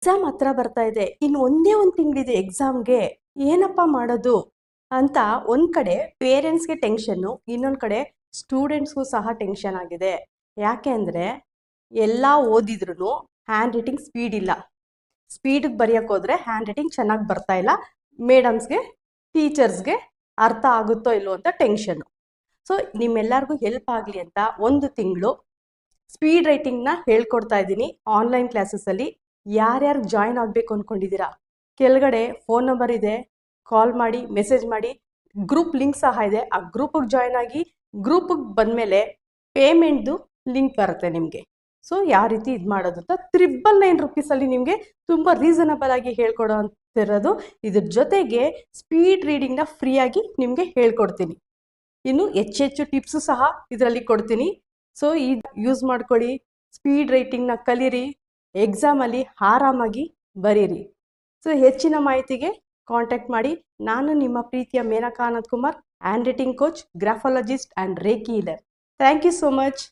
Exam ಹತ್ರ ಬರ್ತಾ ಇದೆ, ಇನ್ನು ಒಂದೇ ಒಂದು ತಿಂಗಳಿದೆ ಎಕ್ಸಾಮ್ಗೆ, ಏನಪ್ಪ ಮಾಡೋದು ಅಂತ ಒಂದು ಕಡೆ ಪೇರೆಂಟ್ಸ್ಗೆ ಟೆನ್ಷನ್ನು, ಇನ್ನೊಂದು ಕಡೆ ಸ್ಟೂಡೆಂಟ್ಸ್ಗೂ ಸಹ ಟೆನ್ಷನ್ ಆಗಿದೆ. ಯಾಕೆ ಅಂದರೆ ಎಲ್ಲ ಓದಿದ್ರು ಹ್ಯಾಂಡ್ ರೈಟಿಂಗ್ ಸ್ಪೀಡ್ ಇಲ್ಲ. ಸ್ಪೀಡಿಗೆ ಬರೆಯೋಕೆ ಹೋದರೆ ಹ್ಯಾಂಡ್ ರೈಟಿಂಗ್ ಚೆನ್ನಾಗಿ ಬರ್ತಾ ಇಲ್ಲ. ಮೇಡಮ್ಸ್ಗೆ, ಟೀಚರ್ಸ್ಗೆ ಅರ್ಥ ಆಗುತ್ತೋ ಇಲ್ಲೋ ಅಂತ ಟೆನ್ಷನ್ನು. ಸೊ ನಿಮ್ಮೆಲ್ಲರಿಗೂ ಹೆಲ್ಪ್ ಆಗಲಿ ಅಂತ ಒಂದು ತಿಂಗಳು ಸ್ಪೀಡ್ ರೈಟಿಂಗ್ನ ಹೇಳ್ಕೊಡ್ತಾ ಇದ್ದೀನಿ ಆನ್ಲೈನ್ ಕ್ಲಾಸಸ್ಸಲ್ಲಿ. ಯಾರ್ಯಾರು ಜಾಯ್ನ್ ಆಗಬೇಕು ಅಂದ್ಕೊಂಡಿದ್ದೀರಾ, ಕೆಳಗಡೆ ಫೋನ್ ನಂಬರ್ ಇದೆ, ಕಾಲ್ ಮಾಡಿ, ಮೆಸೇಜ್ ಮಾಡಿ. ಗ್ರೂಪ್ ಲಿಂಕ್ ಸಹ ಇದೆ, ಆ ಗ್ರೂಪಿಗೆ ಜಾಯ್ನ್ ಆಗಿ. ಗ್ರೂಪಿಗೆ ಬಂದಮೇಲೆ ಪೇಮೆಂಟ್ದು ಲಿಂಕ್ ಬರುತ್ತೆ ನಿಮಗೆ. ಸೊ ಯಾವ ರೀತಿ ಇದು ಮಾಡೋದು ಅಂತ 999 ರುಪೀಸಲ್ಲಿ ನಿಮಗೆ ತುಂಬ ರೀಸನಬಲ್ ಆಗಿ ಹೇಳ್ಕೊಡೋ ಅಂತಿರೋದು. ಇದ್ರ ಜೊತೆಗೆ ಸ್ಪೀಡ್ ರೀಡಿಂಗ್ನ ಫ್ರೀಯಾಗಿ ನಿಮಗೆ ಹೇಳ್ಕೊಡ್ತೀನಿ. ಇನ್ನು ಹೆಚ್ಚೆಚ್ಚು ಟಿಪ್ಸು ಸಹ ಇದರಲ್ಲಿ ಕೊಡ್ತೀನಿ. ಸೊ ಇದು ಯೂಸ್ ಮಾಡ್ಕೊಳ್ಳಿ, ಸ್ಪೀಡ್ ರೈಟಿಂಗ್ನ ಕಲೀರಿ, ಎಕ್ಸಾಮಲ್ಲಿ ಆರಾಮಾಗಿ ಬರೀರಿ. ಸೊ ಹೆಚ್ಚಿನ ಮಾಹಿತಿಗೆ ಕಾಂಟ್ಯಾಕ್ಟ್ ಮಾಡಿ. ನಾನು ನಿಮ್ಮ ಪ್ರೀತಿಯ Menaka Anant Kumar, handwriting coach, graphologist and reiki healer. Thank you so much.